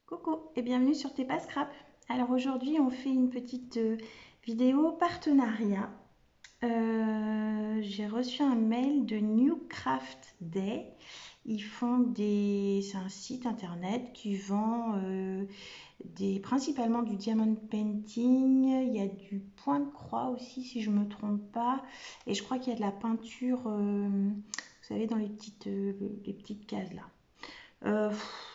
Coucou et bienvenue sur Tes Pas Scrap. Alors aujourd'hui on fait une petite vidéo partenariat. J'ai reçu un mail de New Craft Day. C'est un site internet qui vend principalement du diamond painting. Il y a du point de croix aussi si je me trompe pas. Et je crois qu'il y a de la peinture, vous savez, dans les petites cases là.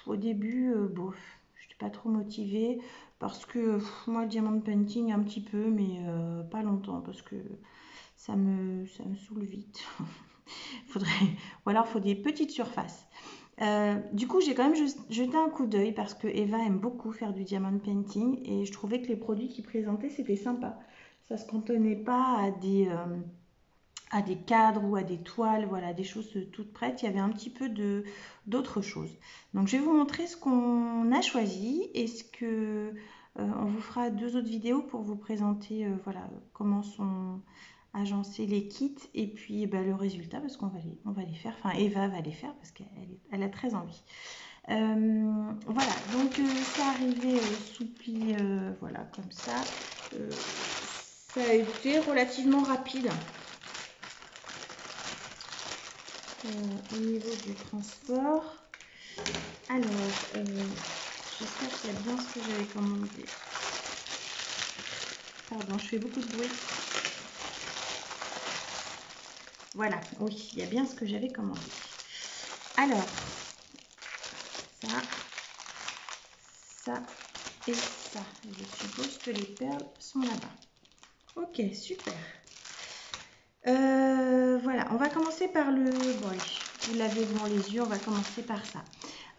Au début, bof, je n'étais pas trop motivée parce que moi, le diamond painting, un petit peu, mais pas longtemps parce que ça me saoule vite. Faudrait, ou alors, il faut des petites surfaces. Du coup, j'ai quand même jeté un coup d'œil parce que Eva aime beaucoup faire du diamond painting et je trouvais que les produits qu'il présentait, c'était sympa. Ça se cantonnait pas à des cadres ou à des toiles, voilà, des choses toutes prêtes. Il y avait un petit peu d'autres choses. Donc je vais vous montrer ce qu'on a choisi et on vous fera deux autres vidéos pour vous présenter voilà, comment sont agencés les kits et puis le résultat parce on va les faire. Enfin, Eva va les faire parce qu'elle a très envie. Voilà, donc c'est arrivé sous pli, voilà, comme ça. Ça a été relativement rapide. Au niveau du transport. Alors, j'espère qu'il y a bien ce que j'avais commandé. Pardon, je fais beaucoup de bruit. Voilà, oui, il y a bien ce que j'avais commandé. Alors, ça et ça. Je suppose que les perles sont là-bas. Ok, super. Voilà, on va commencer par le... Bon, vous l'avez devant les yeux, on va commencer par ça.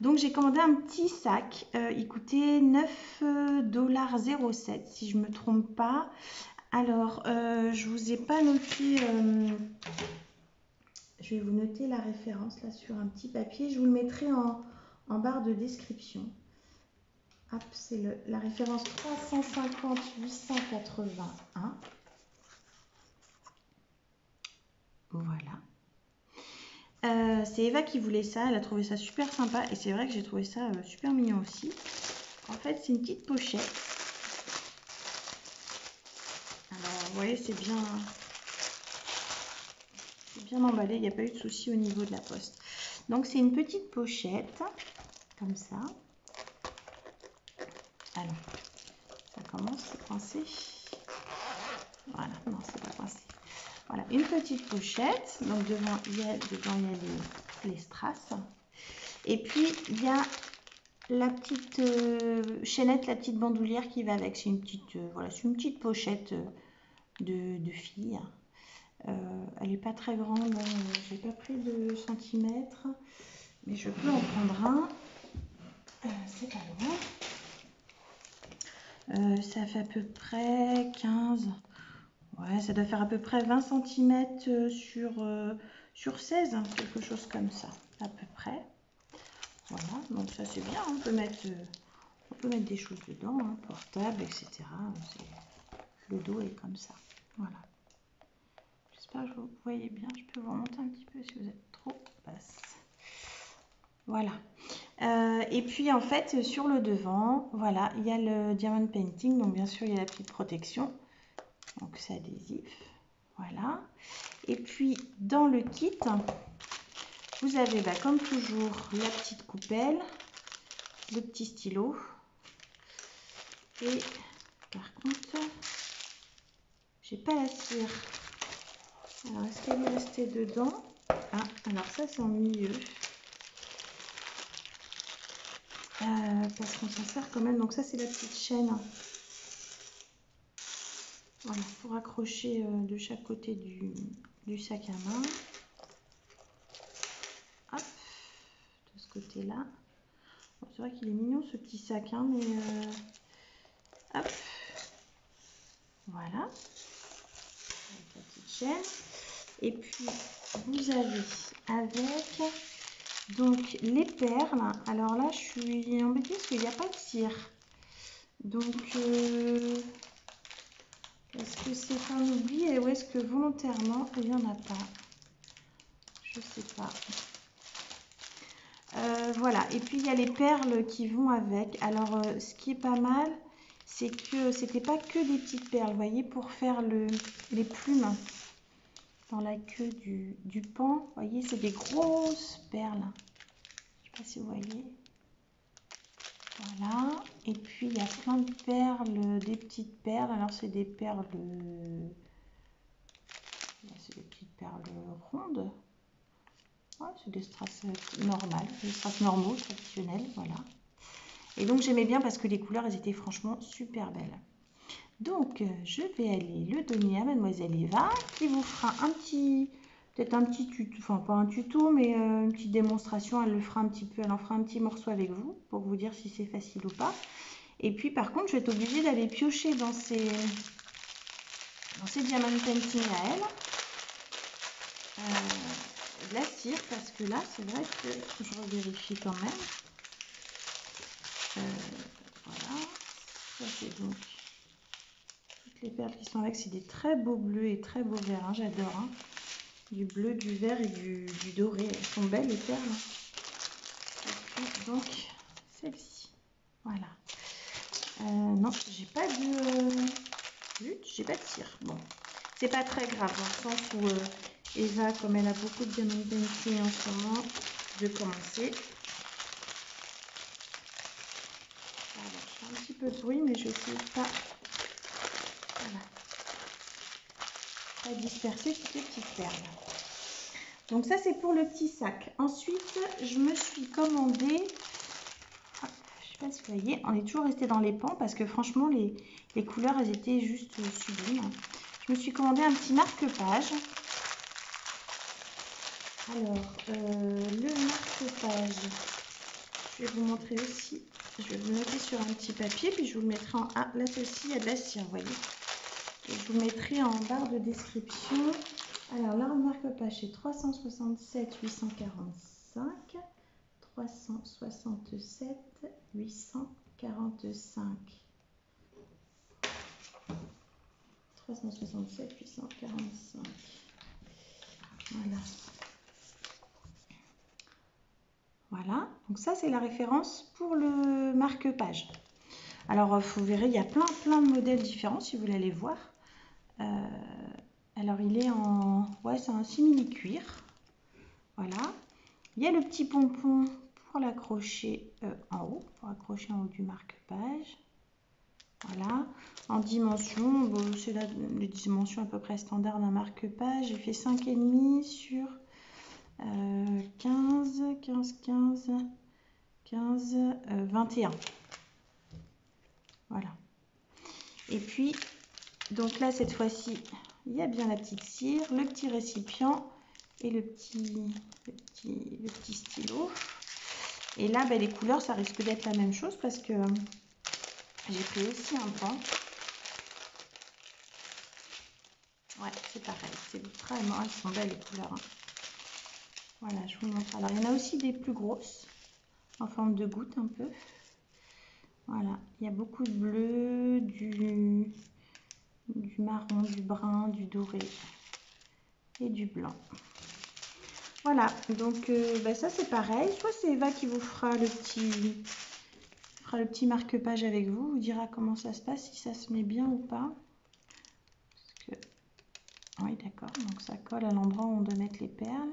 Donc j'ai commandé un petit sac, il coûtait 9,07 $, si je ne me trompe pas. Alors, je vous ai pas noté, je vais vous noter la référence là sur un petit papier, je vous le mettrai en barre de description. Hop, c'est la référence 350 881. Voilà. C'est Eva qui voulait ça, elle a trouvé ça super sympa et c'est vrai que j'ai trouvé ça super mignon aussi. En fait, c'est une petite pochette. Alors, vous voyez, c'est bien emballé, il n'y a pas eu de souci au niveau de la poste. Donc, c'est une petite pochette, comme ça. Alors, ça commence, c'est coincé. Voilà, non, c'est pas coincé. Voilà, une petite pochette. Donc, devant, il y a les strass. Et puis, il y a la petite chaînette, la petite bandoulière qui va avec. C'est une petite, voilà, c'est une petite pochette de fille. Elle n'est pas très grande, j'ai pas pris de centimètres, mais je peux en prendre un. C'est pas loin. Ça fait à peu près 15. Ouais, ça doit faire à peu près 20 cm sur 16, hein, quelque chose comme ça, à peu près. Voilà, donc ça c'est bien, on peut mettre des choses dedans, hein, portables, etc. Le dos est comme ça. Voilà. J'espère que vous voyez bien, je peux vous remonter un petit peu si vous êtes trop basse. Voilà. Et puis en fait, sur le devant, voilà, il y a le diamond painting, donc bien sûr il y a la petite protection. Donc c'est adhésif, voilà. Et puis dans le kit, vous avez comme toujours la petite coupelle, le petit stylo. Et par contre, j'ai pas la cire. Alors est-ce qu'elle est restée dedans? Ah, alors ça c'est en milieu. Parce qu'on s'en sert quand même. Donc ça c'est la petite chaîne. Voilà, pour accrocher de chaque côté du sac à main. Hop, de ce côté-là. Bon, c'est vrai qu'il est mignon ce petit sac, hein, mais hop, voilà, avec la petite chaîne. Et puis vous avez avec donc les perles. Alors là, je suis embêtée parce qu'il n'y a pas de cire. Donc est-ce que c'est un oubli ou est-ce que volontairement il n'y en a pas? Je sais pas. Voilà, et puis il y a les perles qui vont avec. Alors, ce qui est pas mal, c'est que c'était pas que des petites perles, vous voyez, pour faire les plumes dans la queue du pan. Vous voyez, c'est des grosses perles. Je sais pas si vous voyez. Voilà, et puis il y a plein de perles, des petites perles. Alors, c'est des perles, c'est des petites perles rondes. Ouais, c'est des strass normales, des strass normaux, traditionnels, voilà. Et donc j'aimais bien parce que les couleurs, elles étaient franchement super belles. Donc je vais aller le donner à Mademoiselle Eva qui vous fera peut-être un petit tuto, enfin pas un tuto, mais une petite démonstration. Elle le fera un petit peu, elle en fera un petit morceau avec vous pour vous dire si c'est facile ou pas. Et puis par contre, je vais être obligée d'aller piocher dans ces diamant painting à elle. De la cire parce que là, c'est vrai que je revérifie quand même. Voilà, ça c'est donc toutes les perles qui sont avec, c'est des très beaux bleus et très beaux verts, hein, j'adore. Hein. Du bleu, du vert et du doré, elles sont belles les perles. Et puis donc celle-ci, voilà. Non, j'ai pas j'ai pas de cire. Bon, c'est pas très grave dans le sens où Eva, comme elle a beaucoup de diamant painting en ce moment, je vais commencer. Alors, je fais un petit peu de bruit, mais je ne sais pas, voilà, pas disperser toutes les petites perles. Donc ça, c'est pour le petit sac. Ensuite, je me suis commandé, je ne sais pas si vous voyez, on est toujours resté dans les pans parce que franchement, les couleurs, elles étaient juste sublimes. Je me suis commandé un petit marque-page. Alors, le marque-page, je vais vous montrer aussi. Je vais vous le noter sur un petit papier, puis je vous le mettrai en... Ah, là, celle-ci, il y a de la cire, vous voyez. Et je vous mettrai en barre de description. Alors, là, le marque-page, c'est 367 845. 367 845. 367 845. Voilà. Voilà, donc ça c'est la référence pour le marque-page. Alors vous verrez, il y a plein de modèles différents si vous voulez aller voir. Alors il est en... Ouais, c'est un simili-cuir. Voilà. Il y a le petit pompon pour l'accrocher en haut, du marque-page. Voilà. En dimension, bon, c'est les dimensions à peu près standard d'un marque-page. J'ai fait 5,5 sur 15, 21. Voilà. Et puis, donc là, cette fois-ci, il y a bien la petite cire, le petit récipient et le petit stylo. Et là, ben, les couleurs, ça risque d'être la même chose parce que j'ai pris aussi un pan. Ouais, c'est pareil. C'est vraiment, elles sont belles les couleurs. Hein. Voilà, je vous montre. Alors, il y en a aussi des plus grosses, en forme de goutte un peu. Voilà, il y a beaucoup de bleu, du marron, du brun, du doré et du blanc. Voilà, donc bah ça c'est pareil. Soit c'est Eva qui vous fera le petit marque-page avec vous, vous dira comment ça se passe, si ça se met bien ou pas. Parce que... Oui, d'accord, donc ça colle à l'endroit où on doit mettre les perles.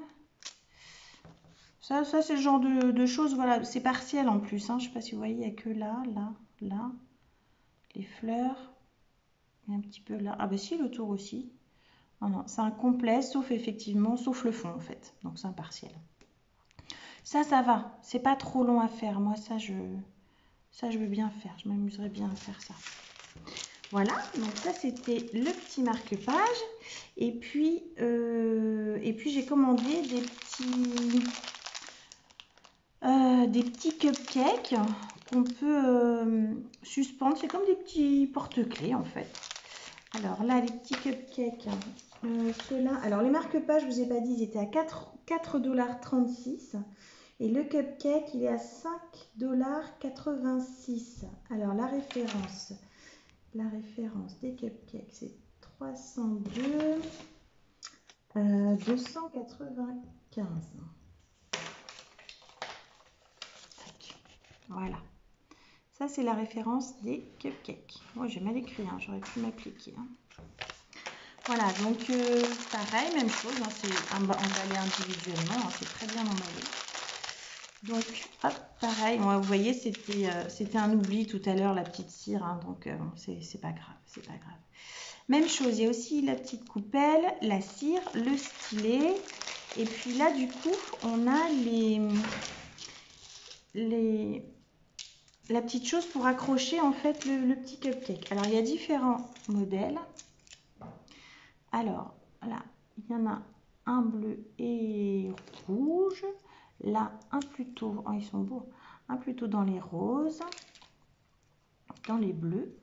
Ça c'est le genre de choses, voilà, c'est partiel en plus. Hein. Je ne sais pas si vous voyez, il n'y a que là, les fleurs. Et un petit peu là. Ah bah si, le tour aussi. Non, non, c'est un complet, sauf effectivement, sauf le fond en fait. Donc c'est un partiel. Ça va. C'est pas trop long à faire. Moi, ça, je veux bien faire. Je m'amuserais bien à faire ça. Voilà, donc ça c'était le petit marque-page. Et puis j'ai commandé des petits cupcakes qu'on peut suspendre. C'est comme des petits porte-clés en fait. Alors là, les petits cupcakes, ceux-là. Alors les marque-pages, je vous ai pas dit, ils étaient à 4,36 $. Et le cupcake, il est à 5,86 $. Alors la référence des cupcakes, c'est 302 295. Voilà. Ça, c'est la référence des cupcakes. Moi, j'ai mal écrit, hein, j'aurais pu m'appliquer. Hein. Voilà, donc pareil, même chose, hein, c'est emballé individuellement, hein, c'est très bien emballé. Donc, hop, pareil, moi, vous voyez, c'était un oubli tout à l'heure, la petite cire, hein, donc c'est pas grave, c'est pas grave. Même chose, il y a aussi la petite coupelle, la cire, le stylet, et puis là, du coup, on a la petite chose pour accrocher en fait le petit cupcake. Alors, il y a différents modèles. Alors, là, il y en a un bleu et rouge. Là, un plutôt, oh, ils sont beaux, un plutôt dans les roses, dans les bleus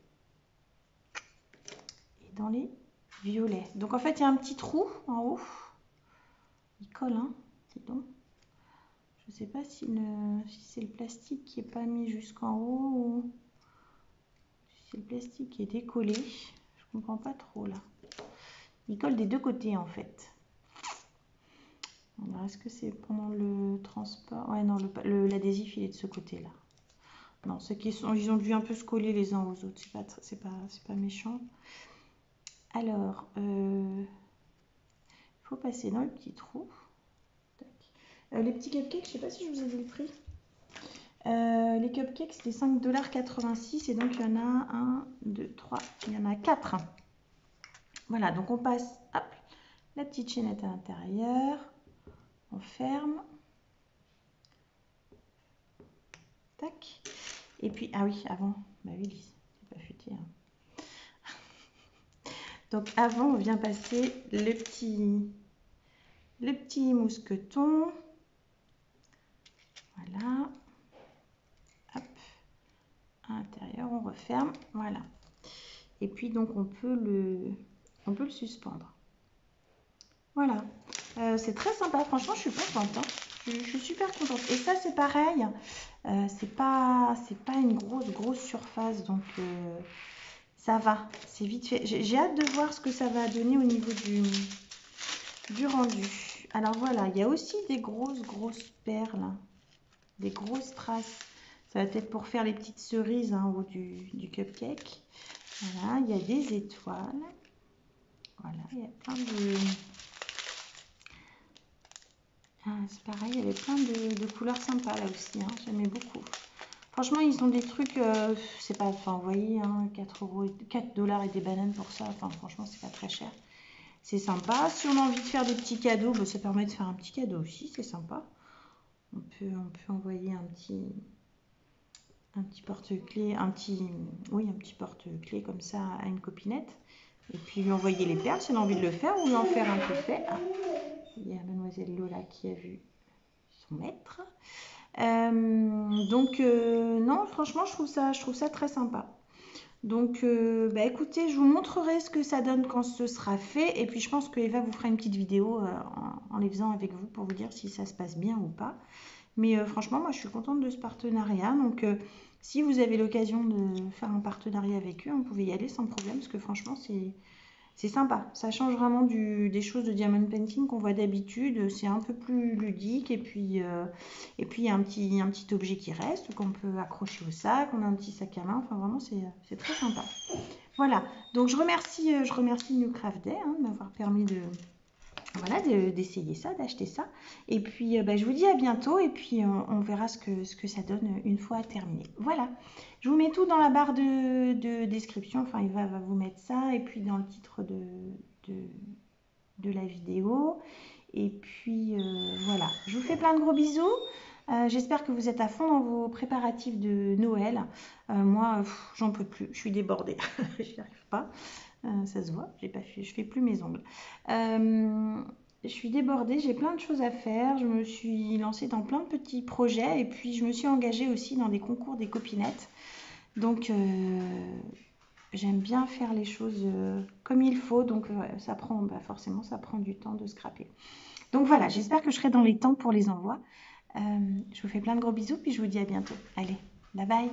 et dans les violets. Donc, en fait, il y a un petit trou en haut. Il colle, hein, dis donc. Je ne sais pas si c'est le plastique qui n'est pas mis jusqu'en haut ou si c'est le plastique qui est décollé. Je ne comprends pas trop, là. Il colle des deux côtés, en fait. Alors, est-ce que c'est pendant le transport? Ouais, non, l'adhésif, il est de ce côté-là. Non, ceux qui sont, ils ont dû un peu se coller les uns aux autres. C'est pas méchant. Alors, il faut passer dans le petit trou. Les petits cupcakes, je ne sais pas si je vous ai dit le prix. Les cupcakes, c'était 5,86 $. Et donc, il y en a 1, 2, 3, il y en a 4. Voilà, donc on passe, hop, la petite chaînette à l'intérieur. On ferme. Tac. Et puis, ah oui, avant, bah oui, c'est pas futé. Hein. Donc, avant, on vient passer le petit mousqueton. Voilà. Hop. À l'intérieur, on referme. Voilà. Et puis, donc, on peut le suspendre. Voilà. C'est très sympa. Franchement, je suis contente. Hein. Je suis super contente. Et ça, c'est pareil. C'est pas une grosse surface. Donc, ça va. C'est vite fait. J'ai hâte de voir ce que ça va donner au niveau du rendu. Alors, voilà. Il y a aussi des grosses perles. Des grosses traces. Ça va peut-être pour faire les petites cerises en haut du cupcake. Voilà. Il y a des étoiles. Voilà. Il y a plein de... c'est pareil, il y avait plein de couleurs sympas là aussi, hein, j'aimais beaucoup. Franchement, ils ont des trucs, c'est pas, enfin, vous voyez, hein, 4 $ et des bananes pour ça, enfin, franchement, c'est pas très cher. C'est sympa. Si on a envie de faire des petits cadeaux, bah, ça permet de faire un petit cadeau aussi, c'est sympa. On peut envoyer un petit porte-clés, un petit porte-clés comme ça à une copinette. Et puis lui envoyer les perles si on a envie de le faire ou lui en faire un peu fait. Ah, il y a mademoiselle Lola qui a vu son maître. Donc non, franchement, je trouve ça très sympa. Donc bah, écoutez, je vous montrerai ce que ça donne quand ce sera fait. Et puis je pense que Eva vous fera une petite vidéo en les faisant avec vous pour vous dire si ça se passe bien ou pas. Mais franchement, moi je suis contente de ce partenariat. Donc si vous avez l'occasion de faire un partenariat avec eux, vous pouvez y aller sans problème parce que franchement c'est sympa. Ça change vraiment des choses de diamond painting qu'on voit d'habitude. C'est un peu plus ludique et puis il y a un petit objet qui reste qu'on peut accrocher au sac. On a un petit sac à main. Enfin vraiment c'est très sympa. Voilà. Donc je remercie New Craft Day de m'avoir permis d'essayer ça, d'acheter ça. Et puis, je vous dis à bientôt. Et puis, on verra ce que ça donne une fois terminé. Voilà. Je vous mets tout dans la barre de description. Enfin, Eva va vous mettre ça. Et puis, dans le titre de la vidéo. Et puis, voilà. Je vous fais plein de gros bisous. J'espère que vous êtes à fond dans vos préparatifs de Noël. Moi, j'en peux plus. Je suis débordée. Je n'y arrive pas. Ça se voit, je fais plus mes ongles. Je suis débordée, j'ai plein de choses à faire. Je me suis lancée dans plein de petits projets et puis je me suis engagée aussi dans des concours des copinettes. Donc j'aime bien faire les choses comme il faut. Donc ça prend, forcément, ça prend du temps de scraper. Donc voilà, j'espère que je serai dans les temps pour les envois. Je vous fais plein de gros bisous puis je vous dis à bientôt. Allez, bye bye.